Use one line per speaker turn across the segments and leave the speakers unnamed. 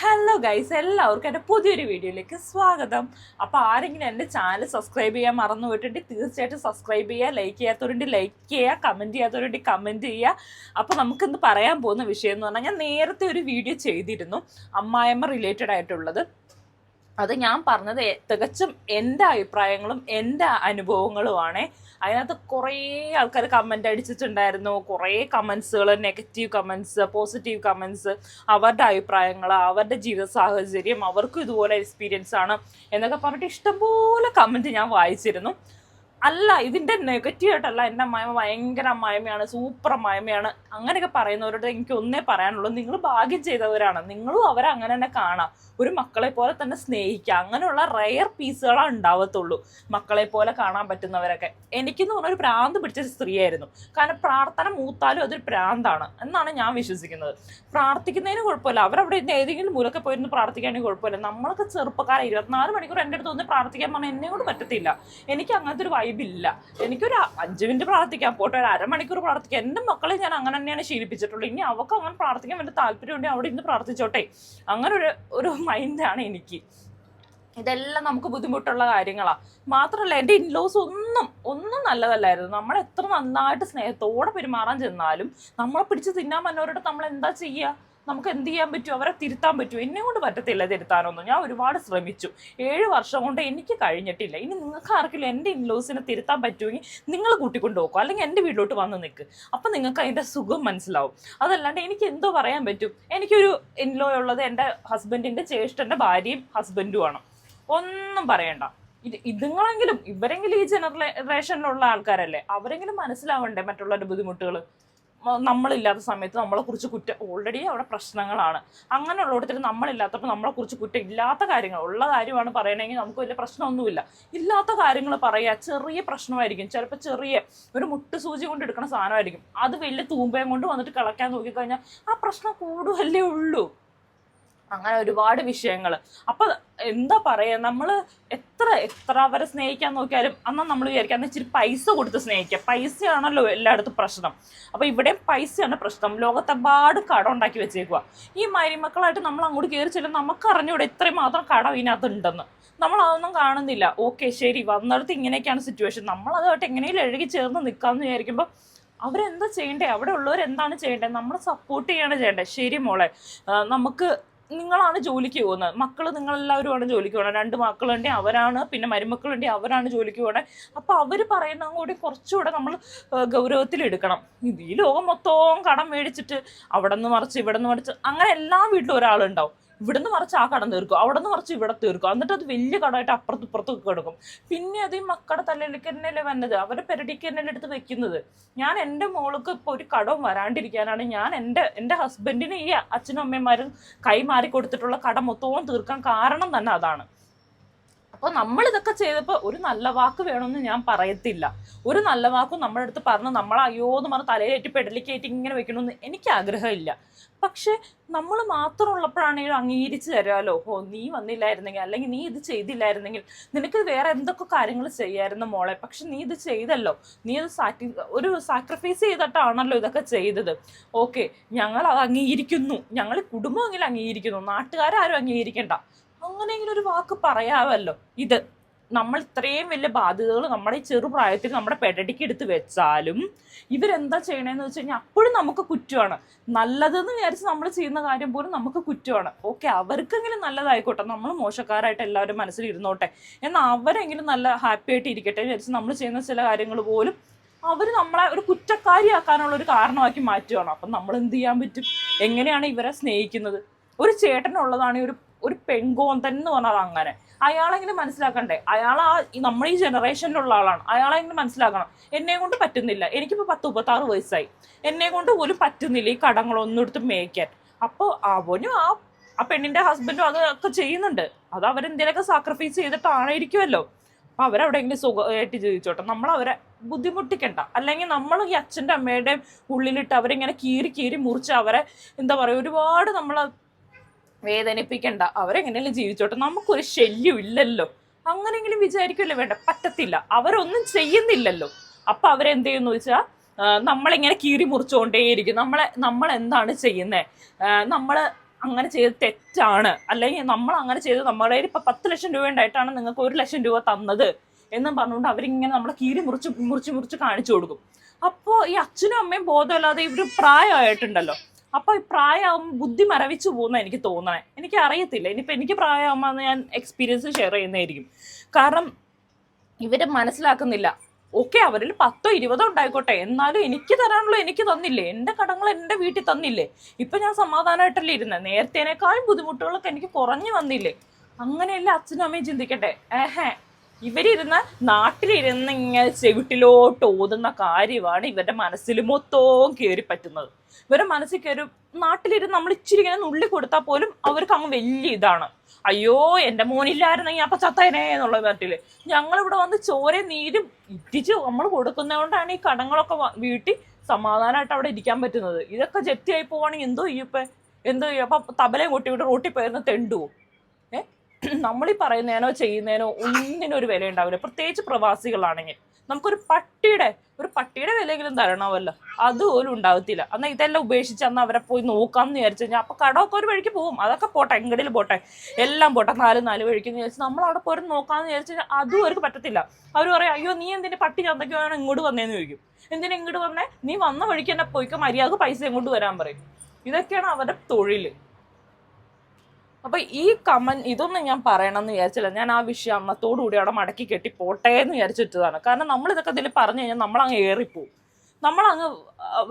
Hello guys, എല്ലാവർക്കും എൻ്റെ പുതിയൊരു വീഡിയോയിലേക്ക് സ്വാഗതം. അപ്പോൾ ആരെങ്കിലും എൻ്റെ ചാനൽ സബ്സ്ക്രൈബ് ചെയ്യാൻ മറന്നു പോയിട്ടുണ്ടെങ്കിൽ തീർച്ചയായിട്ടും സബ്സ്ക്രൈബ് ചെയ്യുക, ലൈക്ക് ചെയ്യാത്തവരുണ്ടെങ്കിൽ ലൈക്ക് ചെയ്യുക, കമൻറ്റ് ചെയ്യാത്തവരുണ്ടെങ്കിൽ കമൻറ്റ് ചെയ്യുക. അപ്പോൾ നമുക്കിന്ന് പറയാൻ പോകുന്ന വിഷയം എന്ന് പറഞ്ഞാൽ, ഞാൻ നേരത്തെ ഒരു വീഡിയോ ചെയ്തിരുന്നു അമ്മായിയമ്മ റിലേറ്റഡ് ആയിട്ടുള്ളത്. അത് ഞാൻ പറഞ്ഞത് തികച്ചും എൻ്റെ അഭിപ്രായങ്ങളും എൻ്റെ അനുഭവങ്ങളുമാണ്. അതിനകത്ത് കുറേ ആൾക്കാർ കമൻ്റ് അടിച്ചിട്ടുണ്ടായിരുന്നു, കുറേ കമൻസുകൾ, നെഗറ്റീവ് കമൻസ്, പോസിറ്റീവ് കമൻസ്, അവരുടെ അഭിപ്രായങ്ങൾ, അവരുടെ ജീവിത സാഹചര്യം, അവർക്കും ഇതുപോലെ എക്സ്പീരിയൻസ് ആണ് എന്നൊക്കെ പറഞ്ഞിട്ട് ഇഷ്ടംപോലെ കമൻറ്റ് ഞാൻ വായിച്ചിരുന്നു. അല്ല, ഇതിൻ്റെ നെഗറ്റീവ് ആയിട്ടല്ല, എൻ്റെ അമ്മായിമ്മ ഭയങ്കര അമ്മായിമ്മയാണ്, സൂപ്പർ അമ്മായിമ്മയാണ് അങ്ങനെയൊക്കെ പറയുന്നവരോട് എനിക്ക് ഒന്നേ പറയാനുള്ളൂ, നിങ്ങൾ ഭാഗ്യം ചെയ്തവരാണ്. നിങ്ങളും അവരെ അങ്ങനെ തന്നെ കാണാം, ഒരു മക്കളെ പോലെ തന്നെ സ്നേഹിക്കുക. അങ്ങനെയുള്ള റെയർ പീസുകളാണ് ഉണ്ടാവത്തുള്ളൂ മക്കളെ പോലെ കാണാൻ പറ്റുന്നവരൊക്കെ. എനിക്കെന്ന് പറഞ്ഞാൽ ഒരു ഭ്രാന്ത് പിടിച്ച സ്ത്രീയായിരുന്നു. കാരണം പ്രാർത്ഥന മൂത്താലും അതൊരു ഭ്രാന്താണ് എന്നാണ് ഞാൻ വിശ്വസിക്കുന്നത്. പ്രാർത്ഥിക്കുന്നതിന് കുഴപ്പമില്ല, അവരവിടെ ഏതെങ്കിലും മൂലൊക്കെ പോയിരുന്ന് പ്രാർത്ഥിക്കാണെങ്കിൽ കുഴപ്പമില്ല. നമ്മളൊക്കെ ചെറുപ്പക്കാരെ 24 മണിക്കൂർ എൻ്റെ അടുത്ത് ഒന്ന് പ്രാർത്ഥിക്കാൻ പറഞ്ഞാൽ എന്നെ കൊണ്ട് പറ്റത്തില്ല. എനിക്ക് അങ്ങനത്തെ ഒരു വൈബില്ല. എനിക്കൊരു 5 മിനിറ്റ് പ്രാർത്ഥിക്കാം, പോട്ടെ, ഒരു അരമണിക്കൂർ പ്രാർത്ഥിക്കാം. എൻ്റെ മക്കളെ ഞാൻ അങ്ങനെ തന്നെയാണ് ശീലിപ്പിച്ചിട്ടുള്ളൂ. ഇനി അവർക്ക് അങ്ങനെ പ്രാർത്ഥിക്കാൻ വേണ്ടി താല്പര്യമുണ്ടെങ്കിൽ അവിടെ ഇന്ന് പ്രാർത്ഥിച്ചോട്ടെ, അങ്ങനെ ഒരു മൈൻഡാണ് എനിക്ക്. ഇതെല്ലാം നമുക്ക് ബുദ്ധിമുട്ടുള്ള കാര്യങ്ങളാണ്. മാത്രമല്ല, എൻ്റെ ഇൻലോസ് ഒന്നും നല്ലതല്ലായിരുന്നു. നമ്മൾ എത്ര നന്നായിട്ട് സ്നേഹത്തോടെ പെരുമാറാൻ ചെന്നാലും നമ്മളെ പിടിച്ച് തിന്നാൻ വന്നവരോട് നമ്മൾ എന്താ ചെയ്യുക? നമുക്ക് എന്ത് ചെയ്യാൻ പറ്റും? അവരെ തിരുത്താൻ പറ്റുമോ? എന്നെ കൊണ്ട് പറ്റത്തില്ല തിരുത്താനൊന്നും. ഞാൻ ഒരുപാട് ശ്രമിച്ചു, 7 വർഷം കൊണ്ട് എനിക്ക് കഴിഞ്ഞിട്ടില്ല. ഇനി നിങ്ങൾക്ക് ആർക്കെങ്കിലും എൻ്റെ ഇൻലോസിനെ തിരുത്താൻ പറ്റുമെങ്കിൽ നിങ്ങൾ കൂട്ടിക്കൊണ്ട് പോകും, അല്ലെങ്കിൽ എൻ്റെ വീട്ടിലോട്ട് വന്ന് നിൽക്ക്. അപ്പം നിങ്ങൾക്ക് അതിൻ്റെ സുഖം മനസ്സിലാവും. അതല്ലാണ്ട് എനിക്ക് എന്തോ പറയാൻ പറ്റും? എനിക്കൊരു ഇൻലോ ഉള്ളത് എൻ്റെ ഹസ്ബൻഡിൻ്റെ ജ്യേഷ്ഠൻ്റെ ഭാര്യയും ഹസ്ബൻഡുമാണ്. ഒന്നും പറയണ്ട. ഇതുങ്ങളെങ്കിലും ഇവരെങ്കിലും ഈ ജനറേഷനിലുള്ള ആൾക്കാരല്ലേ, അവരെങ്കിലും മനസ്സിലാവണ്ടേ മറ്റുള്ളവരുടെ ബുദ്ധിമുട്ടുകൾ. നമ്മളില്ലാത്ത സമയത്ത് നമ്മളെക്കുറിച്ച് കുറ്റം, ഓൾറെഡി അവിടെ പ്രശ്നങ്ങളാണ്. അങ്ങനെയുള്ളിടത്തിൽ നമ്മളില്ലാത്തപ്പോൾ നമ്മളെക്കുറിച്ച് കുറ്റം, ഇല്ലാത്ത കാര്യങ്ങൾ, ഉള്ള കാര്യമാണ് പറയണമെങ്കിൽ നമുക്ക് വലിയ പ്രശ്നമൊന്നുമില്ല. ഇല്ലാത്ത കാര്യങ്ങൾ പറയുക ചെറിയ പ്രശ്നമായിരിക്കും, ചിലപ്പോൾ ചെറിയ ഒരു മുട്ട് സൂചി കൊണ്ട് എടുക്കുന്ന സാധനമായിരിക്കും, അത് വലിയ തൂമ്പയും കൊണ്ട് വന്നിട്ട് കളയ്ക്കാൻ നോക്കിക്കഴിഞ്ഞാൽ ആ പ്രശ്നം കൂടുകയല്ലേ ഉള്ളൂ. അങ്ങനെ ഒരുപാട് വിഷയങ്ങൾ. അപ്പം എന്താ പറയുക, നമ്മൾ എത്ര അവരെ സ്നേഹിക്കാൻ നോക്കിയാലും എന്നാൽ നമ്മൾ വിചാരിക്കുക അന്ന് ഇച്ചിരി പൈസ കൊടുത്ത് സ്നേഹിക്കുക. പൈസയാണല്ലോ എല്ലായിടത്തും പ്രശ്നം. അപ്പോൾ ഇവിടെയും പൈസയാണ് പ്രശ്നം. ലോകത്തെമ്പാട് കടം ഉണ്ടാക്കി വെച്ചേക്കുക. ഈ മരുമക്കളായിട്ട് നമ്മൾ അങ്ങോട്ട് കയറി ചെല്ലും, നമുക്ക് അറിഞ്ഞൂടെ ഇത്രയും മാത്രം കടം ഇതിനകത്ത് ഉണ്ടെന്ന്. നമ്മളതൊന്നും കാണുന്നില്ല. ഓക്കെ, ശരി, വന്നിടത്ത് ഇങ്ങനെയൊക്കെയാണ് സിറ്റുവേഷൻ, നമ്മളതുമായിട്ട് എങ്ങനെയും എഴുകി ചേർന്ന് നിൽക്കാമെന്ന് വിചാരിക്കുമ്പോൾ അവരെന്താ ചെയ്യണ്ടേ? അവിടെ ഉള്ളവർ എന്താണ് ചെയ്യേണ്ടത്? നമ്മൾ സപ്പോർട്ട് ചെയ്യാണ് ചെയ്യേണ്ടത്. ശരി മോളെ, നമുക്ക് നിങ്ങളാണ് ജോലിക്ക് പോകുന്നത്, മക്കൾ നിങ്ങളെല്ലാവരുമാണ് ജോലിക്ക് പോകണം. 2 മക്കളുണ്ടെങ്കിൽ അവരാണ്, പിന്നെ മരുമക്കളുണ്ടെങ്കിൽ അവരാണ് ജോലിക്ക് പോകണേ. അപ്പോൾ അവർ പറയുന്നതും കൂടി കുറച്ചുകൂടെ നമ്മൾ ഗൗരവത്തിലെടുക്കണം. ഈ ലോകം മൊത്തവും കടം മേടിച്ചിട്ട് അവിടെ നിന്ന് മറിച്ച് ഇവിടെ നിന്ന് മറിച്ച്, അങ്ങനെ എല്ലാ വീട്ടിലും ഒരാളുണ്ടാവും. ഇവിടുന്ന് മറിച്ച് ആ കടം തീർക്കും, അവിടെ നിന്ന് മറിച്ച് ഇവിടെ തീർക്കും, എന്നിട്ട് അത് വലിയ കടമായിട്ട് അപ്പുറത്തൊക്കെ കിടക്കും. പിന്നെ അത് ഈ മക്കളുടെ തലയിലേക്ക് തന്നെയല്ലേ വന്നത്, അവരുടെ പെരടിക്ക് തന്നെയല്ലേ എടുത്ത് വെക്കുന്നത്. ഞാൻ എൻ്റെ മോൾക്ക് ഇപ്പോൾ ഒരു കടവും വരാണ്ടിരിക്കാനാണ് ഞാൻ എൻ്റെ ഹസ്ബൻഡിന് ഈ അച്ഛനും അമ്മമാരും കൈമാറി കൊടുത്തിട്ടുള്ള കടം മൊത്തവും തീർക്കാൻ കാരണം തന്നെ അതാണ്. അപ്പോൾ നമ്മളിതൊക്കെ ചെയ്തപ്പോൾ ഒരു നല്ല വാക്ക് വേണമെന്ന് ഞാൻ പറയത്തില്ല. ഒരു നല്ല വാക്കും നമ്മുടെ അടുത്ത് പറഞ്ഞ് അയ്യോന്ന് പറഞ്ഞ് തലയിലേറ്റി പെടലിക്കേറ്റി ഇങ്ങനെ വെക്കണമെന്ന് എനിക്ക് ആഗ്രഹമില്ല. പക്ഷെ നമ്മൾ മാത്രം ഉള്ളപ്പോഴാണെങ്കിലും അംഗീകരിച്ച് തരാമല്ലോ. നീ വന്നില്ലായിരുന്നെങ്കിൽ, അല്ലെങ്കിൽ നീ ഇത് ചെയ്തില്ലായിരുന്നെങ്കിൽ, നിനക്ക് വേറെ എന്തൊക്കെ കാര്യങ്ങൾ ചെയ്യായിരുന്നു മോളെ, പക്ഷെ നീ ഇത് ചെയ്തല്ലോ, നീ അത് ഒരു സാക്രിഫൈസ് ചെയ്തിട്ടാണല്ലോ ഇതൊക്കെ ചെയ്തത്. ഓക്കെ, ഞങ്ങൾ അത് അംഗീകരിക്കുന്നു, ഞങ്ങൾ കുടുംബമെങ്കിലും അംഗീകരിക്കുന്നു, നാട്ടുകാരും അംഗീകരിക്കണ്ട. അങ്ങനെയെങ്കിലും ഒരു വാക്ക് പറയാമല്ലോ. ഇത് നമ്മൾ ഇത്രയും വലിയ ബാധ്യതകൾ നമ്മുടെ ഈ ചെറുപ്രായത്തിൽ നമ്മുടെ പെടടിക്ക് എടുത്ത് വെച്ചാലും ഇവരെന്താ ചെയ്യണമെന്ന് വെച്ച് കഴിഞ്ഞാൽ അപ്പോഴും നമുക്ക് കുറ്റമാണ്. നല്ലതെന്ന് വിചാരിച്ച് നമ്മൾ ചെയ്യുന്ന കാര്യം പോലും നമുക്ക് കുറ്റമാണ്. ഓക്കെ, അവർക്കെങ്കിലും നല്ലതായിക്കോട്ടെ, നമ്മൾ മോശക്കാരായിട്ട് എല്ലാവരും മനസ്സിലിരുന്നോട്ടെ, എന്നാൽ അവരെങ്കിലും നല്ല ഹാപ്പി ആയിട്ട് ഇരിക്കട്ടെ വിചാരിച്ച് നമ്മൾ ചെയ്യുന്ന ചില കാര്യങ്ങൾ പോലും അവർ നമ്മളെ ഒരു കുറ്റക്കാരിയാക്കാനുള്ള ഒരു കാരണമാക്കി മാറ്റുകയാണ്. അപ്പം നമ്മൾ എന്ത് ചെയ്യാൻ പറ്റും? എങ്ങനെയാണ് ഇവരെ സ്നേഹിക്കുന്നത്? ഒരു ചേട്ടനുള്ളതാണ് ഒരു പെൺകോന്തൻ എന്ന് പറഞ്ഞാൽ അങ്ങനെ. അയാളെങ്കിലും മനസ്സിലാക്കണ്ടേ? അയാൾ നമ്മൾ ഈ ജനറേഷനിലുള്ള ആളാണ്, അയാളെങ്കിലും മനസ്സിലാക്കണം. എന്നെ കൊണ്ട് പറ്റുന്നില്ല, എനിക്കിപ്പോൾ 36 വയസ്സായി, എന്നെ കൊണ്ട് പോലും പറ്റുന്നില്ല ഈ കടങ്ങളൊന്നും എടുത്ത് മേയ്ക്കാൻ. അപ്പോൾ അവനും ആ പെണ്ണിൻ്റെ ഹസ്ബൻഡും അതൊക്കെ ചെയ്യുന്നുണ്ട്. അത് അവരെന്തെങ്കിലുമൊക്കെ സാക്രിഫൈസ് ചെയ്തിട്ടായിരിക്കുമല്ലോ. അപ്പോൾ അവരെവിടെയെങ്കിലും സുഖമായിട്ട് ജീവിച്ചോട്ടെ, നമ്മളവരെ ബുദ്ധിമുട്ടിക്കണ്ട. അല്ലെങ്കിൽ നമ്മൾ ഈ അച്ഛൻ്റെ അമ്മയുടെയും ഉള്ളിലിട്ട് അവരിങ്ങനെ കീറി മുറിച്ച് അവരെ എന്താ പറയുക, ഒരുപാട് നമ്മൾ വേദനിപ്പിക്കണ്ട. അവരെങ്ങനെയല്ലേ ജീവിച്ചോട്ടെ, നമുക്കൊരു ശല്യം ഇല്ലല്ലോ. അങ്ങനെയെങ്കിലും വിചാരിക്കുമല്ലോ. വേണ്ട, പറ്റത്തില്ല, അവരൊന്നും ചെയ്യുന്നില്ലല്ലോ. അപ്പം അവരെന്ത് ചെയ്യുന്നു വെച്ചാൽ നമ്മളിങ്ങനെ കീറി മുറിച്ചുകൊണ്ടേയിരിക്കും. നമ്മൾ എന്താണ് ചെയ്യുന്നത്? നമ്മൾ അങ്ങനെ ചെയ്ത് തെറ്റാണ്, അല്ലെങ്കിൽ നമ്മൾ അങ്ങനെ ചെയ്ത് നമ്മുടെ കയ്യിൽ ഇപ്പം 10 ലക്ഷം രൂപ ഉണ്ടായിട്ടാണ് നിങ്ങൾക്ക് 1 ലക്ഷം രൂപ തന്നത് എന്നും പറഞ്ഞുകൊണ്ട് അവരിങ്ങനെ നമ്മളെ കീറി മുറിച്ച് കാണിച്ചു കൊടുക്കും. അപ്പോൾ ഈ അച്ഛനും അമ്മയും ബോധമില്ലാതെ ഇവർ പ്രായമായിട്ടുണ്ടല്ലോ, അപ്പൊ ഈ പ്രായമാകുമ്പോൾ ബുദ്ധി മരവിച്ചു പോകുന്ന എനിക്ക് തോന്നണേ. എനിക്ക് അറിയത്തില്ല, ഇനിയിപ്പോൾ എനിക്ക് പ്രായമാകുമ്പോൾ ഞാൻ എക്സ്പീരിയൻസ് ഷെയർ ചെയ്യുന്നതായിരിക്കും. കാരണം ഇവരെ മനസ്സിലാക്കുന്നില്ല. ഓക്കെ, അവരിൽ 10 20 ഉണ്ടായിക്കോട്ടെ, എന്നാലും എനിക്ക് തരാനുള്ള എനിക്ക് തന്നില്ലേ, എൻ്റെ കടങ്ങൾ എൻ്റെ വീട്ടിൽ തന്നില്ലേ, ഇപ്പൊ ഞാൻ സമാധാനമായിട്ടല്ലേ ഇരുന്നത്, നേരത്തേനേക്കാളും ബുദ്ധിമുട്ടുകളൊക്കെ എനിക്ക് കുറഞ്ഞു വന്നില്ലേ. അങ്ങനെയല്ല അച്ഛനും അമ്മയും ചിന്തിക്കട്ടെ. ഇവരിരുന്ന് നാട്ടിലിരുന്ന് ഇങ്ങനെ ചെവിട്ടിലോട്ട് ഓതുന്ന കാര്യമാണ് ഇവരുടെ മനസ്സിൽ മൊത്തവും കയറി പറ്റുന്നത്. ഇവരുടെ മനസ്സിൽ കയറി നാട്ടിലിരുന്ന് നമ്മൾ ഇച്ചിരി ഇങ്ങനെ നുള്ളി കൊടുത്താൽ പോലും അവർക്ക് അങ്ങ് വലിയ ഇതാണ്. അയ്യോ എൻ്റെ മോനില്ലായിരുന്നെങ്കിൽ അപ്പൊ ചത്തേനെ എന്നുള്ള നാട്ടില് ഞങ്ങളിവിടെ വന്ന് ചോരയും നീരും ഇറ്റിച്ച് നമ്മൾ കൊടുക്കുന്നത് കൊണ്ടാണ് ഈ കടങ്ങളൊക്കെ വീട്ടിൽ സമാധാനമായിട്ട് അവിടെ ഇരിക്കാൻ പറ്റുന്നത്. ഇതൊക്കെ ജപ്തിയായി പോവാണെങ്കിൽ എന്തോ ചെയ്യും? എന്തോ ചെയ്യും? അപ്പൊ തബലയും കൊട്ടിവിട്ട് റോട്ടിൽ പോയിരുന്ന തെണ്ടുവോ? നമ്മളീ പറയുന്നതിനോ ചെയ്യുന്നതിനോ ഒന്നിനും ഒരു വില ഉണ്ടാവില്ല. പ്രത്യേകിച്ച് പ്രവാസികളാണെങ്കിൽ നമുക്കൊരു പട്ടിയുടെ വിലയെങ്കിലും തരണമല്ലോ, അതുപോലും ഉണ്ടാവത്തില്ല. എന്നാൽ ഇതെല്ലാം ഉപേക്ഷിച്ച് അന്ന് അവരെ പോയി നോക്കാമെന്ന് വിചാരിച്ചു കഴിഞ്ഞാൽ അപ്പൊ കടമൊക്കെ ഒരു വഴിക്ക് പോകും. അതൊക്കെ പോട്ടെ, എങ്ങടിൽ പോട്ടെ, എല്ലാം പോട്ടെ, 4 വഴിക്ക് വിചാരിച്ച് നമ്മൾ അവിടെ പോയി നോക്കാമെന്ന് വിചാരിച്ചു കഴിഞ്ഞാൽ അതും അവർക്ക് പറ്റത്തില്ല. അവർ പറയും, അയ്യോ നീ എന്തിന്റെ പട്ടി ചന്തയ്ക്ക് വേണം ഇങ്ങോട്ട് വന്നേന്ന് ചോദിക്കും. എന്തിനാ ഇങ്ങോട്ട് വന്നേ? നീ വന്ന വഴിക്ക് തന്നെ പോയിക്കോ, മര്യാദ പൈസ ഇങ്ങോട്ട് വരാൻ പറയും. ഇതൊക്കെയാണ് അവരുടെ തൊഴില്. അപ്പൊ ഈ ഇതൊന്നും ഞാൻ പറയണമെന്ന് വിചാരിച്ചില്ല. ഞാൻ ആ വിഷയം അമ്മത്തോടുകൂടി അവിടെ മടക്കി കെട്ടി പോട്ടെ എന്ന് വിചാരിച്ചിട്ടതാണ്. കാരണം നമ്മൾ ഇതൊക്കെ ഇതിൽ പറഞ്ഞു കഴിഞ്ഞാൽ നമ്മളങ്ങ് ഏറിപ്പോവും. നമ്മളങ്ങ്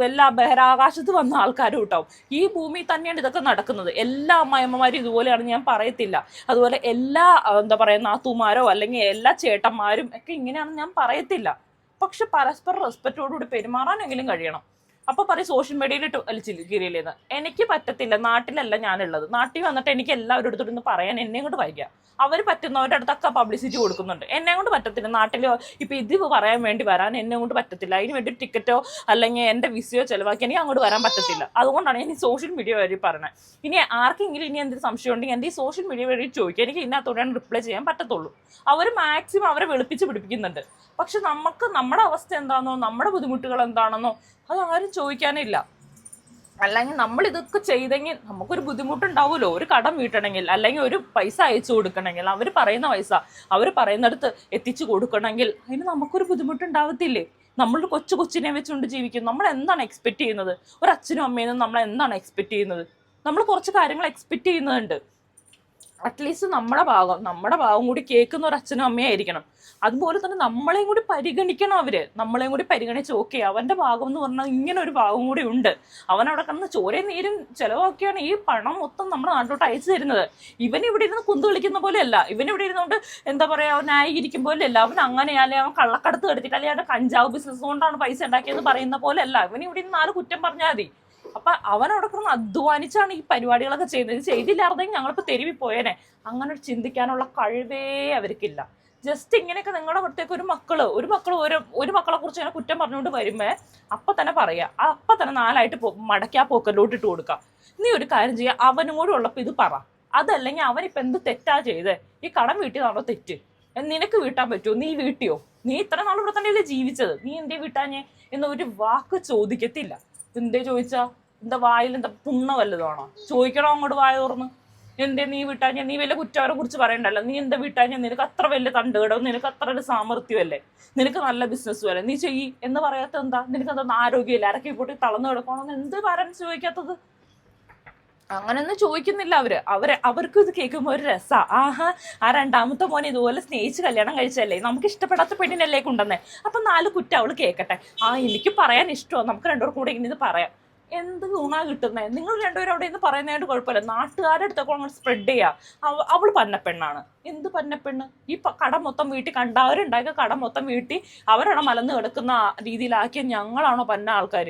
എല്ലാ ബഹിരാകാശത്ത് വന്ന ആൾക്കാരും ഉണ്ടാവും. ഈ ഭൂമിയിൽ തന്നെയാണ് ഇതൊക്കെ നടക്കുന്നത്. എല്ലാ അമ്മായിമ്മമാരും ഇതുപോലെയാണ് ഞാൻ പറയത്തില്ല. അതുപോലെ എല്ലാ എന്താ പറയുക നാത്തൂമാരോ അല്ലെങ്കിൽ എല്ലാ ചേട്ടന്മാരും ഒക്കെ ഇങ്ങനെയാണെന്ന് ഞാൻ പറയത്തില്ല. പക്ഷെ പരസ്പരം റെസ്പെക്റ്റോടുകൂടി പെരുമാറാനെങ്കിലും കഴിയണം. അപ്പൊ പറയും സോഷ്യൽ മീഡിയയിൽ കീറിയില്ലെന്ന്. എനിക്ക് പറ്റത്തില്ല, നാട്ടിലല്ല ഞാനുള്ളത്. നാട്ടിൽ വന്നിട്ട് എനിക്ക് എല്ലാവരുടെ അടുത്തോട്ട് പറയാൻ എന്നെ കൊണ്ട് വയ്യ. അവർ പറ്റുന്നവരുടെ അടുത്തൊക്കെ പബ്ലിസിറ്റി കൊടുക്കുന്നുണ്ട്, എന്നെ കൊണ്ട് പറ്റത്തില്ല. നാട്ടിലോ ഇപ്പൊ ഇത് പറയാൻ വേണ്ടി വരാൻ എന്നെ കൊണ്ട് പറ്റത്തില്ല. അതിന് വേണ്ടി ടിക്കറ്റോ അല്ലെങ്കിൽ എൻ്റെ വിസയോ ചിലവാക്കി എനിക്ക് അങ്ങോട്ട് വരാൻ പറ്റത്തില്ല. അതുകൊണ്ടാണ് ഞാൻ ഈ സോഷ്യൽ മീഡിയ വഴി പറഞ്ഞത്. ഇനി ആർക്കെങ്കിലും ഇനി എന്തൊരു സംശയം ഉണ്ടെങ്കിൽ എൻ്റെ ഈ സോഷ്യൽ മീഡിയ വഴി ചോദിക്കുക, എനിക്ക് ഇതിനകത്തോടെയാണ് റിപ്ലൈ ചെയ്യാൻ പറ്റത്തുള്ളൂ. അവർ മാക്സിമം അവരെ വെളുപ്പിച്ച് പിടിപ്പിക്കുന്നുണ്ട്. പക്ഷെ നമുക്ക് നമ്മുടെ അവസ്ഥ എന്താണെന്നോ നമ്മുടെ ബുദ്ധിമുട്ടുകൾ എന്താണെന്നോ അത് ആരും ചോദിക്കാനില്ല. അല്ലെങ്കിൽ നമ്മൾ ഇതൊക്കെ ചെയ്തെങ്കിൽ നമുക്കൊരു ബുദ്ധിമുട്ടുണ്ടാവുമല്ലോ. ഒരു കടം വീട്ടണമെങ്കിൽ അല്ലെങ്കിൽ ഒരു പൈസ അയച്ചു കൊടുക്കണമെങ്കിൽ അവർ പറയുന്ന പൈസ അവർ പറയുന്നിടത്ത് എത്തിച്ചു കൊടുക്കണമെങ്കിൽ അതിന് നമുക്കൊരു ബുദ്ധിമുട്ടുണ്ടാവത്തില്ലേ? നമ്മളൊരു കൊച്ചിനെ വെച്ചുകൊണ്ട് ജീവിക്കും. നമ്മൾ എന്താണ് എക്സ്പെക്ട് ചെയ്യുന്നത്? ഒരു അച്ഛനും അമ്മയിൽ നിന്ന് നമ്മൾ എന്താണ് എക്സ്പെക്ട് ചെയ്യുന്നത്? നമ്മൾ കുറച്ച് കാര്യങ്ങൾ എക്സ്പെക്ട് ചെയ്യുന്നുണ്ട്. അറ്റ്ലീസ്റ്റ് നമ്മുടെ ഭാഗം കൂടി കേൾക്കുന്ന ഒരു അച്ഛനും അമ്മയായിരിക്കണം. അതുപോലെ തന്നെ നമ്മളെയും കൂടി പരിഗണിക്കണം. നമ്മളെയും കൂടി പരിഗണിച്ച് ഓക്കെ അവന്റെ ഭാഗം എന്ന് പറഞ്ഞാൽ ഇങ്ങനെ ഒരു ഭാഗം കൂടി ഉണ്ട്. അവനവിടെ കിടന്ന് ചോരയും നീരും ചിലവൊക്കെയാണ് ഈ പണം മൊത്തം നമ്മുടെ നാട്ടിലോട്ട് അയച്ചു തരുന്നത്. ഇവൻ ഇവിടെ ഇരുന്ന് കുന്ത് കളിക്കുന്ന പോലെയല്ല. ഇവനിവിടെ ഇരുന്നുകൊണ്ട് എന്താ പറയാ അവൻ ന്യായീകരിക്കും പോലെയല്ല. അവൻ അങ്ങനെയല്ലേ അവൻ കള്ളക്കടത്ത് കെടുത്തിട്ട് അല്ലെങ്കിൽ അവന്റെ കഞ്ചാവ് ബിസിനസ് കൊണ്ടാണ് പൈസ ഉണ്ടാക്കിയെന്ന് പറയുന്ന പോലെയല്ല. ഇവൻ ഇവിടെ നിന്ന് 4 കുറ്റം പറഞ്ഞാൽ മതി. അപ്പൊ അവൻ അവിടെ കിടന്ന് അധ്വാനിച്ചാണ് ഈ പരിപാടികളൊക്കെ ചെയ്യുന്നത്. ചെയ്തില്ലായിരുന്നെങ്കിൽ ഞങ്ങളിപ്പോ തെരുവിൽ പോയേനെ. അങ്ങനെ ചിന്തിക്കാനുള്ള കഴിവേ അവർക്കില്ല. ജസ്റ്റ് ഇങ്ങനെയൊക്കെ നിങ്ങളുടെ അടുത്തേക്ക് ഒരു മക്കളെ കുറിച്ച് ഇങ്ങനെ കുറ്റം പറഞ്ഞുകൊണ്ട് വരുമ്പോ അപ്പൊ തന്നെ പറയാ, അപ്പൊ തന്നെ 4 മടക്കി ആ പോക്കറ്റിലോട്ട് ഇട്ട് കൊടുക്കാം. നീ ഒരു കാര്യം ചെയ്യാ, അവനും കൂടെ ഉള്ളപ്പോ ഇത് പറ. അതല്ലെങ്കിൽ അവനിപ്പോ എന്ത് തെറ്റാ ചെയ്തേ? ഈ കടം വീട്ടിയതാണോ തെറ്റ്? നിനക്ക് വീട്ടാൻ പറ്റുമോ? നീ വീട്ടിയോ? നീ ഇത്ര നാൾ ഇവിടെ തന്നെയല്ലേ ജീവിച്ചത്, നീ എന്തേ വീട്ടാഞ്ഞേ എന്നൊരു വാക്ക് ചോദിക്കത്തില്ല. എന്തേ ചോദിച്ചാ എന്താ വായിൽ എന്താ പുണ്ണ വല്ലതാണോ? ചോദിക്കണോ അങ്ങോട്ട് വായ തുറന്ന്? എന്തേ നീ വിട്ടാഞ്ഞ? നീ വലിയ കുറ്റവരെ കുറിച്ച് പറയണ്ടല്ലോ. നീ എന്താ വിട്ടാഞ്ഞ? നിനക്ക് അത്ര വലിയ തണ്ടുകടവും നിനക്ക് അത്ര വലിയ സാമർത്ഥ്യമല്ലേ, നിനക്ക് നല്ല ബിസിനസ്സും അല്ലേ, നീ ചെയ്യി എന്ന് പറയാത്ത എന്താ? നിനക്ക് എന്താ ആരോഗ്യമില്ല, അരക്കി പൊട്ടി തളർന്നു കിടക്കണമെന്ന് എന്ത് പാരൻസ് ചോദിക്കാത്തത്? അങ്ങനെയൊന്നും ചോദിക്കുന്നില്ല അവർക്ക് ഇത് കേൾക്കുമ്പോൾ ഒരു രസാ. ആ 2ാമത്തെ മോനെ ഇതുപോലെ സ്നേഹിച്ച് കല്യാണം കഴിച്ചല്ലേ, നമുക്ക് ഇഷ്ടപ്പെടാത്ത പെണ്ണിനല്ലേ കൊണ്ടുവന്നേ, അപ്പൊ 4 കുറ്റം അവള് കേൾക്കട്ടെ. എനിക്ക് പറയാൻ ഇഷ്ടമാണ്, നമുക്ക് 2 കൂടെ ഇങ്ങനെ ഇത് പറയാം. എന്ത് ഗുണാ കിട്ടുന്നത്? നിങ്ങൾ 2 അവിടെ നിന്ന് പറയുന്നതായിട്ട് കുഴപ്പമില്ല. നാട്ടുകാരുടെ അടുത്തൊക്കെ അങ്ങോട്ട് സ്പ്രെഡ് ചെയ്യാ അവള് പന്നപ്പെണ്ണാണ്. എന്ത് പന്നപ്പെണ്ണ്? ഈ കടം മൊത്തം വീട്ടിൽ കണ്ടവരുണ്ടാക്കിയ കടം മൊത്തം വീട്ടിൽ അവരവിടെ മലന്ന് കിടക്കുന്ന രീതിയിലാക്കിയ ഞങ്ങളാണോ പന്ന ആൾക്കാർ?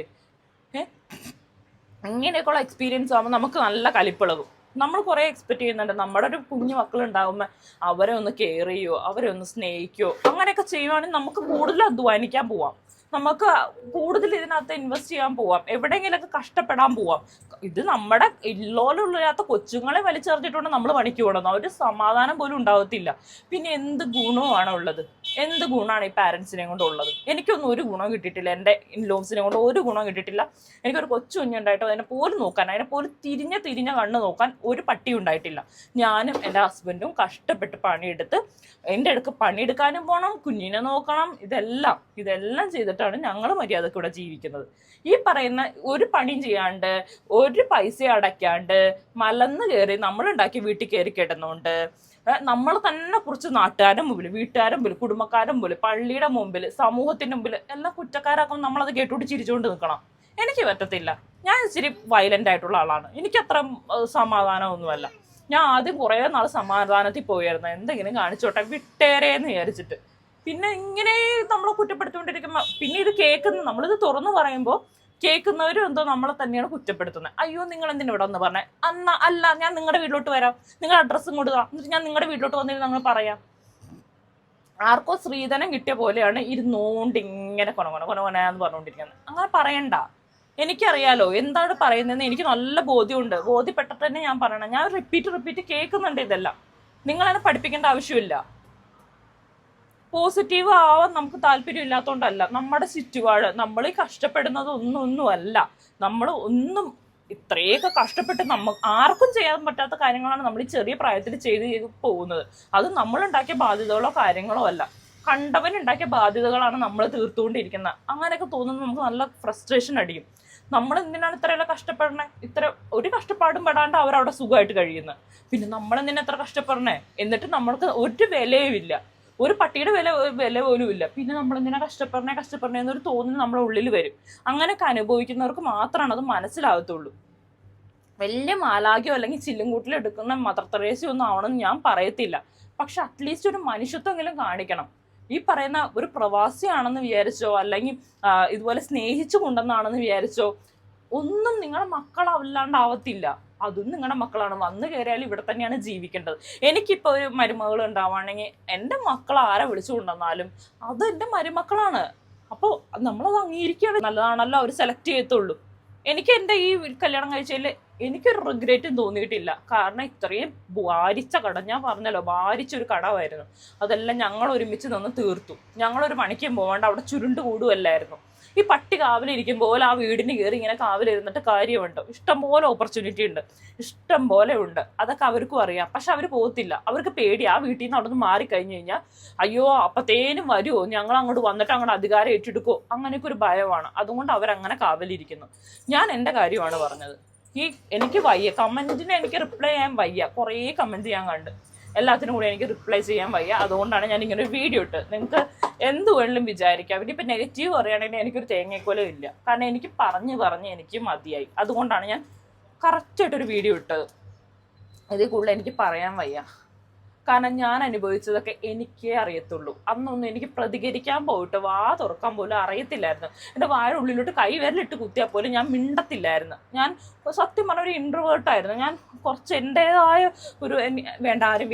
ഇങ്ങനെയൊക്കെയുള്ള എക്സ്പീരിയൻസ് ആകുമ്പോൾ നമുക്ക് നല്ല കലിപ്പിളകും. നമ്മൾ കുറേ എക്സ്പെക്ട് ചെയ്യുന്നുണ്ട്. നമ്മുടെ ഒരു കുഞ്ഞു മക്കളുണ്ടാകുമ്പോൾ അവരെ ഒന്ന് കെയർ ചെയ്യോ, അവരെ ഒന്ന് സ്നേഹിക്കോ, അങ്ങനെയൊക്കെ ചെയ്യുവാണെങ്കിൽ നമുക്ക് കൂടുതൽ അധ്വാനിക്കാൻ പോവാം. നമുക്ക് കൂടുതൽ ഇതിനകത്ത് ഇൻവെസ്റ്റ് ചെയ്യാൻ പോവാം, എവിടെയെങ്കിലൊക്കെ കഷ്ടപ്പെടാൻ പോവാം. ഇത് നമ്മുടെ ഇല്ലോലുള്ളില്ലാത്ത കൊച്ചുങ്ങളെ വലിച്ചെറിഞ്ഞിട്ടുണ്ട് നമ്മൾ പണിക്ക് പോകണം, ഒരു സമാധാനം പോലും ഉണ്ടാവത്തില്ല. പിന്നെ എന്ത് ഗുണമാണ് ഉള്ളത്? എന്ത് ഗുണമാണ് ഈ പാരൻസിനെ കൊണ്ടുള്ളത്? എനിക്കൊന്നും ഒരു ഗുണം കിട്ടിയിട്ടില്ല, എൻ്റെ ഇൻലോസിനെ കൊണ്ട് ഒരു ഗുണം കിട്ടിയിട്ടില്ല. എനിക്കൊരു കൊച്ചു കുഞ്ഞുണ്ടായിട്ടോ അതിനെ പോലും നോക്കാൻ, അതിനെ പോലും തിരിഞ്ഞ കണ്ണ് നോക്കാൻ ഒരു പട്ടി ഉണ്ടായിട്ടില്ല. ഞാനും എൻ്റെ ഹസ്ബൻഡും കഷ്ടപ്പെട്ട് പണിയെടുത്ത്, എൻ്റെ അടുക്ക് പണിയെടുക്കാനും പോകണം, കുഞ്ഞിനെ നോക്കണം, ഇതെല്ലാം ചെയ്തിട്ടാണ് ഞങ്ങൾ മര്യാദക്ക് ഇവിടെ ജീവിക്കുന്നത്. ഈ പറയുന്ന ഒരു പണിയും ചെയ്യാണ്ട്, ഒരു പൈസ അടയ്ക്കാണ്ട്, മലന്ന് കയറി നമ്മളുണ്ടാക്കി വീട്ടിൽ കയറി കിടന്നുകൊണ്ട്, നമ്മൾ തന്നെ കുറിച്ച് നാട്ടുകാരുടെ മുമ്പിൽ, വീട്ടുകാരുടെ മുമ്പിൽ, കുടുംബക്കാരുടെ മുമ്പിൽ, പള്ളിയുടെ മുമ്പിൽ, സമൂഹത്തിന്റെ മുമ്പിൽ എല്ലാം കുറ്റക്കാരാക്കും നമ്മളത് കേട്ടുകൊണ്ട് ചിരിച്ചുകൊണ്ട് നിൽക്കണം. എനിക്ക് പറ്റത്തില്ല. ഞാൻ ഇച്ചിരി വയലന്റ് ആയിട്ടുള്ള ആളാണ്. എനിക്കത്ര സമാധാനമൊന്നുമല്ല. ഞാൻ ആദ്യം കുറേ നാൾ സമാധാനത്തിൽ പോയായിരുന്നു, എന്തെങ്കിലും കാണിച്ചോട്ടെ വിട്ടേരേന്ന് വിചാരിച്ചിട്ട്. പിന്നെ ഇങ്ങനെ നമ്മൾ കുറ്റപ്പെടുത്തിക്കൊണ്ടിരിക്കുമ്പോൾ പിന്നെ ഇത് നമ്മളിത് തുറന്നു പറയുമ്പോൾ കേൾക്കുന്നവരും എന്തോ നമ്മളെ തന്നെയാണ് കുറ്റപ്പെടുത്തുന്നത്. അയ്യോ നിങ്ങൾ എന്തിനാ ഇവിടെ ഒന്ന് പറഞ്ഞേ, അല്ല ഞാൻ നിങ്ങളുടെ വീട്ടിലോട്ട് വരാം, നിങ്ങളുടെ അഡ്രസ്സും കൊടുക്കുക, എന്നിട്ട് ഞാൻ നിങ്ങളുടെ വീട്ടിലോട്ട് വന്നിട്ട് നമ്മൾ പറയാം. ആർക്കോ സ്ത്രീധനം കിട്ടിയ പോലെയാണ് ഇരുന്നോണ്ട് ഇങ്ങനെ കൊനകൊനന്ന് പറഞ്ഞുകൊണ്ടിരിക്കുന്നത്. അങ്ങനെ പറയണ്ട. എനിക്കറിയാലോ എന്താണ് പറയുന്നതെന്ന് എനിക്ക് നല്ല ബോധ്യമുണ്ട്. ബോധ്യപ്പെട്ടിട്ട് തന്നെ ഞാൻ പറയണം. ഞാൻ റിപ്പീറ്റ് കേൾക്കുന്നുണ്ട് ഇതെല്ലാം. നിങ്ങളതിനെ പഠിപ്പിക്കേണ്ട ആവശ്യമില്ല. പോസിറ്റീവ് ആവാൻ നമുക്ക് താല്പര്യം ഇല്ലാത്തതുകൊണ്ടല്ല, നമ്മുടെ ചുറ്റുപാട്, നമ്മൾ ഈ കഷ്ടപ്പെടുന്നത് ഒന്നുമല്ല. നമ്മൾ ഇത്രയൊക്കെ കഷ്ടപ്പെട്ട് ആർക്കും ചെയ്യാൻ പറ്റാത്ത കാര്യങ്ങളാണ് നമ്മൾ ഈ ചെറിയ പ്രായത്തിൽ ചെയ്ത് പോകുന്നത്. അത് നമ്മളുണ്ടാക്കിയ ബാധ്യതകളോ കാര്യങ്ങളോ അല്ല, കണ്ടവനുണ്ടാക്കിയ ബാധ്യതകളാണ് നമ്മൾ തീർത്തുകൊണ്ടിരിക്കുന്നത്. അങ്ങനെയൊക്കെ തോന്നുന്നത് നമുക്ക് നല്ല ഫ്രസ്ട്രേഷൻ അടിക്കും. നമ്മൾ എന്തിനാണ് ഇത്രയെല്ലാം കഷ്ടപ്പെടണേ? ഒരു കഷ്ടപ്പാടും പെടാണ്ട് അവരവിടെ സുഖമായിട്ട് കഴിയുന്നത്. പിന്നെ നമ്മളെന്തിനാ എത്ര കഷ്ടപ്പെടണേ? എന്നിട്ട് നമ്മൾക്ക് ഒരു വിലയും ഇല്ല, ഒരു പട്ടിയുടെ വില പോലും ഇല്ല. പിന്നെ നമ്മളെന്തിനാ കഷ്ടപ്പെടണേ എന്നൊരു തോന്നൽ നമ്മുടെ ഉള്ളിൽ വരും. അങ്ങനെയൊക്കെ അനുഭവിക്കുന്നവർക്ക് മാത്രമാണ് അത് മനസ്സിലാകത്തുള്ളൂ. വലിയ മാലാഖ്യോ അല്ലെങ്കിൽ ചില്ലുംകൂട്ടിലെടുക്കുന്ന മദർ തെരേസയോ ഒന്നും ആവണമെന്ന് ഞാൻ പറയത്തില്ല. പക്ഷെ അറ്റ്ലീസ്റ്റ് ഒരു മനുഷ്യത്വമെങ്കിലും കാണിക്കണം. ഈ പറയുന്ന ഒരു പ്രവാസിയാണെന്ന് വിചാരിച്ചോ, അല്ലെങ്കിൽ ഇതുപോലെ സ്നേഹിച്ചു കൊണ്ടെന്നാണെന്ന് വിചാരിച്ചോ ഒന്നും നിങ്ങളുടെ മക്കളല്ലാണ്ടാവത്തില്ല. അതും നിങ്ങളുടെ മക്കളാണ്. വന്നു കയറിയാൽ ഇവിടെ തന്നെയാണ് ജീവിക്കേണ്ടത്. എനിക്കിപ്പോൾ ഒരു മരുമകൾ ഉണ്ടാവുകയാണെങ്കിൽ എൻ്റെ മക്കൾ ആരെ വിളിച്ചു കൊണ്ടുവന്നാലും അത് എൻ്റെ മരുമക്കളാണ്. അപ്പോൾ നമ്മളത് അംഗീകരിക്കുകയാണ്. നല്ലതാണല്ലോ അവർ സെലക്ട് ചെയ്യത്തുള്ളൂ. എനിക്ക് എൻ്റെ ഈ കല്യാണം കഴിച്ചതിൽ എനിക്കൊരു റിഗ്രറ്റും തോന്നിയിട്ടില്ല. കാരണം ഇത്രയും ഭാരിച്ച കട, ഞാൻ പറഞ്ഞല്ലോ ഭാരിച്ചൊരു കടമായിരുന്നു. അതെല്ലാം ഞങ്ങൾ ഒരുമിച്ച് നിന്ന് തീർത്തു. ഞങ്ങളൊരു പണിക്കും പോകാണ്ട് അവിടെ ചുരുണ്ട് കൂടുമല്ലായിരുന്നു. ഈ പട്ടി കാവലിരിക്കുമ്പോൾ ആ വീടിന് കയറി ഇങ്ങനെ കാവലിരുന്നിട്ട് കാര്യമുണ്ട്. ഇഷ്ടംപോലെ ഓപ്പർച്യൂണിറ്റി ഉണ്ട്, ഇഷ്ടം പോലെ ഉണ്ട്. അതൊക്കെ അവർക്കും അറിയാം. പക്ഷെ അവർ പോകത്തില്ല. അവർക്ക് പേടി. ആ വീട്ടിൽ നിന്ന് അവിടെ നിന്ന് മാറിക്കഴിഞ്ഞു കഴിഞ്ഞാൽ അയ്യോ അപ്പത്തേനും വരുമോ, ഞങ്ങൾ അങ്ങോട്ട് വന്നിട്ട് അങ്ങോട്ട് അധികാരം ഏറ്റെടുക്കുമോ, അങ്ങനെയൊക്കെ ഒരു ഭയമാണ്. അതുകൊണ്ട് അവരങ്ങനെ കാവലിരിക്കുന്നു. ഞാൻ എൻ്റെ കാര്യമാണ് പറഞ്ഞത്. എനിക്ക് വയ്യ, കമൻറ്റിന് എനിക്ക് റിപ്ലൈ ചെയ്യാൻ വയ്യ. കുറേ കമൻറ്റ് ഞാൻ കണ്ട്, എല്ലാത്തിനും കൂടി എനിക്ക് റിപ്ലൈ ചെയ്യാൻ വയ്യ. അതുകൊണ്ടാണ് ഞാൻ ഇങ്ങനെ ഒരു വീഡിയോ ഇട്ട്. നിങ്ങൾക്ക് എന്ത് വേണമെങ്കിലും വിചാരിക്കാം. പിന്നെ ഇപ്പം നെഗറ്റീവ് പറയുകയാണെങ്കിൽ എനിക്കൊരു തേങ്ങയ്ക്കോലും ഇല്ല. കാരണം എനിക്ക് പറഞ്ഞ് എനിക്ക് മതിയായി. അതുകൊണ്ടാണ് ഞാൻ കറക്റ്റായിട്ടൊരു വീഡിയോ ഇട്ടത്. ഇതിൽ കൂടുതൽ എനിക്ക് പറയാൻ വയ്യ. കാരണം ഞാൻ അനുഭവിച്ചതൊക്കെ എനിക്കേ അറിയത്തുള്ളൂ. അന്നൊന്നും എനിക്ക് പ്രതികരിക്കാൻ പോയിട്ട് വാ തുറക്കാൻ പോലും അറിയത്തില്ലായിരുന്നു. എൻ്റെ വായുടെ ഉള്ളിലോട്ട് കൈ വിരലിട്ട് കുത്തിയാൽ പോലും ഞാൻ മിണ്ടത്തില്ലായിരുന്നു. ഞാൻ സത്യം പറഞ്ഞ ഒരു ഇൻട്രോവേർട്ടായിരുന്നു. ഞാൻ കുറച്ച് എൻ്റേതായ ഒരു വേണ്ട, ആരും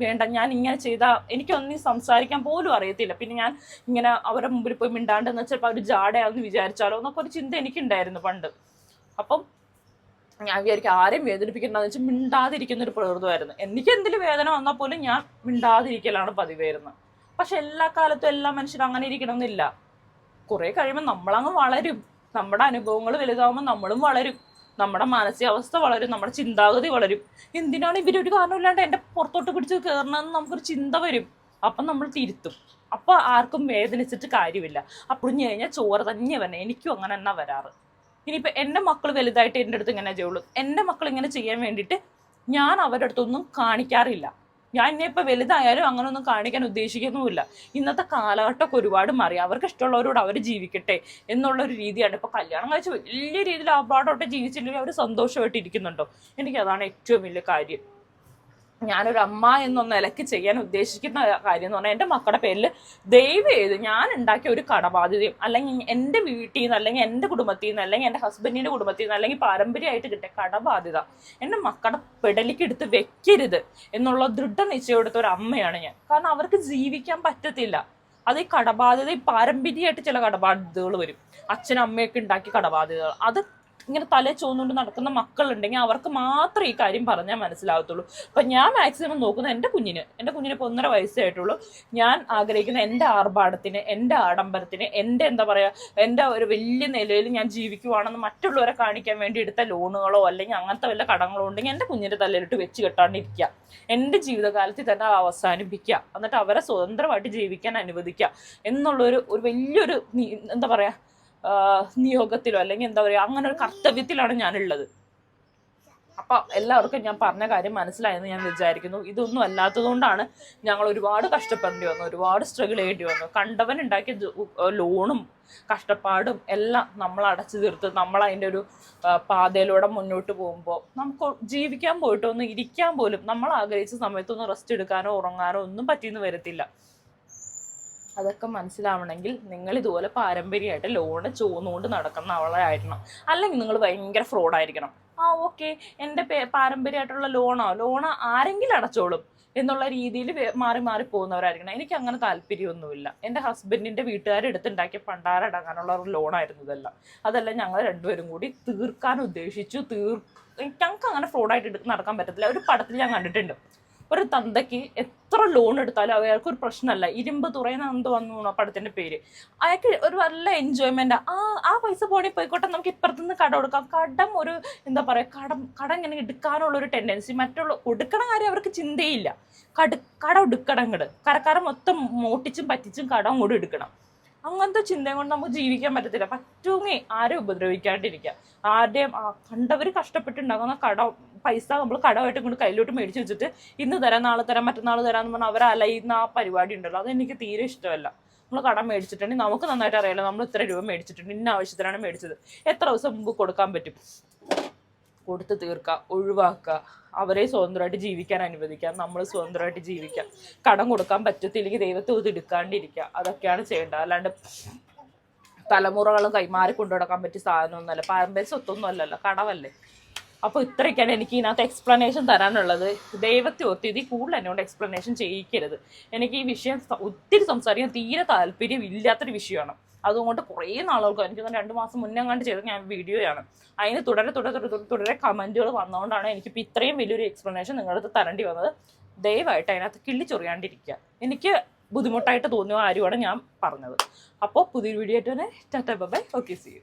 വേണ്ട, ഞാൻ ഇങ്ങനെ ചെയ്താൽ എനിക്കൊന്നും സംസാരിക്കാൻ പോലും അറിയത്തില്ല. പിന്നെ ഞാൻ ഇങ്ങനെ അവരുടെ മുമ്പിൽ പോയി മിണ്ടാണ്ടെന്ന് വെച്ചാൽ അവർ ജാടയാണെന്ന് വിചാരിച്ചാലോ എന്നൊക്കെ ഒരു ചിന്ത എനിക്കുണ്ടായിരുന്നു പണ്ട്. അപ്പം ഞാൻ വിചാരിക്കും ആരെയും വേദനിപ്പിക്കണ്ടെന്ന് വെച്ചാൽ മിണ്ടാതിരിക്കുന്നൊരു പ്രകൃതമായിരുന്നു. എനിക്ക് എന്തെങ്കിലും വേദന വന്നാൽ പോലും ഞാൻ മിണ്ടാതിരിക്കലാണ് പതിവായിരുന്നത്. പക്ഷെ എല്ലാ കാലത്തും എല്ലാ മനുഷ്യരും അങ്ങനെ ഇരിക്കണമെന്നില്ല. കുറെ കഴിയുമ്പോൾ നമ്മളങ്ങ് വളരും. നമ്മുടെ അനുഭവങ്ങൾ വലുതാവുമ്പോൾ നമ്മളും വളരും, നമ്മുടെ മാനസികാവസ്ഥ വളരും, നമ്മുടെ ചിന്താഗതി വളരും. എന്തിനാണ് ഇവരൊരു കാരണമില്ലാണ്ട് എൻ്റെ പുറത്തോട്ട് പിടിച്ച് കയറണമെന്ന് നമുക്കൊരു ചിന്ത വരും. അപ്പം നമ്മൾ തിരുത്തും. അപ്പോൾ ആർക്കും വേദനിച്ചിട്ട് കാര്യമില്ല. അപ്പൊഴിഞ്ഞു കഴിഞ്ഞാൽ ചോറ് തന്നെ വന്നെ. എനിക്കും അങ്ങനെ തന്നെ വരാറ്. ഇനിയിപ്പോൾ എൻ്റെ മക്കൾ വലുതായിട്ട് എൻ്റെ അടുത്ത് ഇങ്ങനെ ചെയ്യുള്ളൂ. എൻ്റെ മക്കൾ ഇങ്ങനെ ചെയ്യാൻ വേണ്ടിയിട്ട് ഞാൻ അവരുടെ അടുത്തൊന്നും കാണിക്കാറില്ല. ഞാൻ ഇനിയിപ്പോൾ വലുതായാലും അങ്ങനെ ഒന്നും കാണിക്കാൻ ഉദ്ദേശിക്കുന്നുമില്ല. ഇന്നത്തെ കാലഘട്ടമൊക്കെ ഒരുപാട് മാറി. അവർക്ക് ഇഷ്ടമുള്ളവരോട് അവർ ജീവിക്കട്ടെ എന്നുള്ളൊരു രീതിയാണ്. ഇപ്പോൾ കല്യാണം കഴിച്ച് വലിയ രീതിയിൽ ആർഭാടോട്ട് ജീവിച്ചില്ലെങ്കിൽ അവർ സന്തോഷമായിട്ട് ഇരിക്കുന്നുണ്ടോ? എനിക്കതാണ് ഏറ്റവും വലിയ കാര്യം. ഞാനൊരു അമ്മ എന്നൊന്ന് നിലയ്ക്ക് ചെയ്യാൻ ഉദ്ദേശിക്കുന്ന കാര്യം എന്ന് പറഞ്ഞാൽ എൻ്റെ മക്കളുടെ പേരിൽ ദയവ് ചെയ്ത് ഞാൻ ഉണ്ടാക്കിയ ഒരു കടബാധ്യതയും അല്ലെങ്കിൽ എൻ്റെ വീട്ടിൽ നിന്ന് അല്ലെങ്കിൽ എൻ്റെ കുടുംബത്തിൽ നിന്ന് അല്ലെങ്കിൽ എൻ്റെ ഹസ്ബൻഡിൻ്റെ കുടുംബത്തിൽ നിന്ന് അല്ലെങ്കിൽ പാരമ്പര്യമായിട്ട് കിട്ടിയ കടബാധ്യത എൻ്റെ മക്കളുടെ പെടലിക്ക് എടുത്ത് വെക്കരുത് എന്നുള്ള ദൃഢ നിശ്ചയം എടുത്ത ഒരു അമ്മയാണ് ഞാൻ. കാരണം അവർക്ക് ജീവിക്കാൻ പറ്റത്തില്ല. അത് ഈ കടബാധ്യത ഈ പാരമ്പര്യമായിട്ട് ചില കടബാധ്യതകൾ വരും. അച്ഛനും അമ്മയൊക്കെ ഉണ്ടാക്കിയ കടബാധ്യതകൾ അത് ഇങ്ങനെ തലേ ചോന്നുകൊണ്ട് നടക്കുന്ന മക്കളുണ്ടെങ്കിൽ അവർക്ക് മാത്രമേ ഈ കാര്യം പറഞ്ഞാൽ മനസ്സിലാകത്തുള്ളൂ. അപ്പം ഞാൻ മാക്സിമം നോക്കുന്നത് എൻ്റെ കുഞ്ഞിന് ഇപ്പോൾ 1.5 വയസ്സേ ആയിട്ടുള്ളൂ. ഞാൻ ആഗ്രഹിക്കുന്ന എൻ്റെ ആർഭാടത്തിന്, എൻ്റെ ആഡംബരത്തിന്, എൻ്റെ എന്താ പറയുക, എൻ്റെ ഒരു വലിയ നിലയിൽ ഞാൻ ജീവിക്കുവാണെന്ന് മറ്റുള്ളവരെ കാണിക്കാൻ വേണ്ടി എടുത്ത ലോണുകളോ അല്ലെങ്കിൽ അങ്ങനത്തെ വല്ല കടങ്ങളോ ഉണ്ടെങ്കിൽ എൻ്റെ കുഞ്ഞിൻ്റെ തലയിലിട്ട് വെച്ച് കെട്ടാണ്ടിരിക്കുക. എൻ്റെ ജീവിതകാലത്തിൽ തന്നെ അവസാനിപ്പിക്കുക. എന്നിട്ട് അവരെ സ്വതന്ത്രമായിട്ട് ജീവിക്കാൻ അനുവദിക്കുക എന്നുള്ളൊരു വലിയൊരു എന്താ പറയുക നിയോഗത്തിലോ അല്ലെങ്കിൽ എന്താ പറയുക അങ്ങനെ ഒരു കർത്തവ്യത്തിലാണ് ഞാനുള്ളത്. അപ്പൊ എല്ലാവർക്കും ഞാൻ പറഞ്ഞ കാര്യം മനസ്സിലായെന്ന് ഞാൻ വിചാരിക്കുന്നു. ഇതൊന്നും അല്ലാത്തതുകൊണ്ടാണ് ഞങ്ങൾ ഒരുപാട് കഷ്ടപ്പെടേണ്ടി വന്നു, ഒരുപാട് സ്ട്രഗിൾ ചെയ്യേണ്ടി വന്നു. കണ്ടവൻ ഉണ്ടാക്കിയ ലോണും കഷ്ടപ്പാടും എല്ലാം നമ്മൾ അടച്ചു തീർത്ത് നമ്മൾ അതിൻ്റെ ഒരു പാതയിലൂടെ മുന്നോട്ട് പോകുമ്പോൾ നമുക്ക് ജീവിക്കാൻ പോയിട്ടൊന്നും ഇരിക്കാൻ പോലും നമ്മൾ ആഗ്രഹിച്ച സമയത്തൊന്നും റെസ്റ്റ് എടുക്കാനോ ഉറങ്ങാനോ ഒന്നും പറ്റിയെന്ന് വരത്തില്ല. അതൊക്കെ മനസ്സിലാവണമെങ്കിൽ നിങ്ങൾ ഇതുപോലെ പാരമ്പര്യമായിട്ട് ലോണ് ചോന്നുകൊണ്ട് നടക്കുന്ന ആളായിരിക്കണം. അല്ലെങ്കിൽ നിങ്ങൾ ഭയങ്കര ഫ്രോഡായിരിക്കണം. ഓക്കെ എൻ്റെ പാരമ്പര്യമായിട്ടുള്ള ലോണ് ആരെങ്കിലും അടച്ചോളും എന്നുള്ള രീതിയിൽ മാറി പോകുന്നവരായിരിക്കണം. എനിക്ക് അങ്ങനെ താല്പര്യമൊന്നുമില്ല. എൻ്റെ ഹസ്ബൻഡിൻ്റെ വീട്ടുകാരെടുത്തുണ്ടാക്കിയ പണ്ടാരടങ്ങാനുള്ള ഒരു ലോണായിരുന്നു ഇതെല്ലാം. അതെല്ലാം ഞങ്ങൾ രണ്ടുപേരും കൂടി തീർക്കാൻ ഉദ്ദേശിച്ചു. ഞങ്ങൾക്ക് അങ്ങനെ ഫ്രോഡായിട്ട് നടക്കാൻ പറ്റത്തില്ല. ഒരു പടത്തിൽ ഞാൻ കണ്ടിട്ടുണ്ട്, ഒരു തന്തയ്ക്ക് എത്ര ലോൺ എടുത്താലും അയാൾക്ക് ഒരു പ്രശ്നമല്ല. ഇരുമ്പ് തുറയുന്ന എന്ത് വന്നു പടത്തിന്റെ പേര്. അയാൾക്ക് ഒരു നല്ല എൻജോയ്മെന്റ്. ആ പൈസ പോയിക്കോട്ടെ, നമുക്ക് ഇപ്പുറത്തുനിന്ന് കടം കൊടുക്കാം. കടം ഒരു എന്താ പറയുക, കടം ഇങ്ങനെ എടുക്കാനുള്ള ഒരു ടെൻഡൻസി. മറ്റുള്ള കൊടുക്കണ കാര്യം അവർക്ക് ചിന്തയില്ല. കടം എടുക്കണം. കരക്കാരൻ മൊത്തം മോട്ടിച്ചും പറ്റിച്ചും കടം കൂടി എടുക്കണം. അങ്ങനത്തെ ചിന്തയും കൊണ്ട് നമുക്ക് ജീവിക്കാൻ പറ്റത്തില്ല. പറ്റുമെങ്കിൽ ആരെയും ഉപദ്രവിക്കാണ്ടിരിക്കുക. ആരുടെയും കണ്ടവർ കഷ്ടപ്പെട്ടുണ്ടാകുന്ന പൈസ നമ്മൾ കടമായിട്ട് കൊണ്ട് കയ്യിലോട്ട് മേടിച്ച് വെച്ചിട്ട് ഇന്ന് തരാം, നാളെ തരാം, മറ്റന്നാൾ തരാമെന്ന് പറഞ്ഞാൽ അവർ അലയുന്ന ആ പരിപാടി ഉണ്ടല്ലോ, അതെനിക്ക് തീരെ ഇഷ്ടമല്ല. നമ്മൾ കടം മേടിച്ചിട്ടുണ്ടെങ്കിൽ നമുക്ക് നന്നായിട്ട് അറിയാലോ നമ്മൾ ഇത്ര രൂപ മേടിച്ചിട്ടുണ്ട്, ഇന്ന ആവശ്യത്തിനാണ് മേടിച്ചത്, എത്ര ദിവസം മുമ്പ് കൊടുക്കാൻ പറ്റും, കൊടുത്ത് തീർക്കുക, ഒഴിവാക്കുക. അവരെ സ്വതന്ത്രമായിട്ട് ജീവിക്കാൻ അനുവദിക്കാം, നമ്മൾ സ്വതന്ത്രമായിട്ട് ജീവിക്കാം. കടം കൊടുക്കാൻ പറ്റത്തില്ലെങ്കിൽ ദൈവത്തെ എടുക്കാണ്ടിരിക്കുക. അതൊക്കെയാണ് ചെയ്യേണ്ടത്. അല്ലാണ്ട് തലമുറകളും കൈമാറി കൊണ്ടുനടക്കാൻ പറ്റിയ സാധനമൊന്നുമല്ല, പാരമ്പര്യ സ്വത്തൊന്നും അല്ലല്ലോ, കടവല്ലേ. അപ്പോൾ ഇത്രയൊക്കെയാണ് എനിക്ക് ഇതിനകത്ത് എക്സ്പ്ലനേഷൻ തരാനുള്ളത്. ദൈവത്തെ ഓർത്ത് ഇതിൽ കൂടുതൽ എന്നോട് എക്സ്പ്ലനേഷൻ ചെയ്യിക്കരുത്. എനിക്ക് ഈ വിഷയം ഒത്തിരി സംസാരിക്കാൻ തീരെ താല്പര്യം ഇല്ലാത്തൊരു വിഷയമാണ്. അതുകൊണ്ട് കുറേ നാളുകൾക്ക്, എനിക്ക് 2 മാസം മുന്നേ കണ്ട് ചെയ്ത ഞാൻ വീഡിയോയാണ്. അതിന് തുടരെ കമൻറ്റുകൾ വന്നതുകൊണ്ടാണ് എനിക്കിപ്പോൾ ഇത്രയും വലിയൊരു എക്സ്പ്ലനേഷൻ നിങ്ങളുടെ അടുത്ത് തരേണ്ടി വന്നത്. ദയവായിട്ട് അതിനകത്ത് കിള്ളിച്ചൊറിയാണ്ടിരിക്കുക. എനിക്ക് ബുദ്ധിമുട്ടായിട്ട് തോന്നിയ കാര്യമാണ് ഞാൻ പറഞ്ഞത്. അപ്പോൾ പുതിയൊരു വീഡിയോ ആയിട്ട് തന്നെ tata bye. Okay, see U.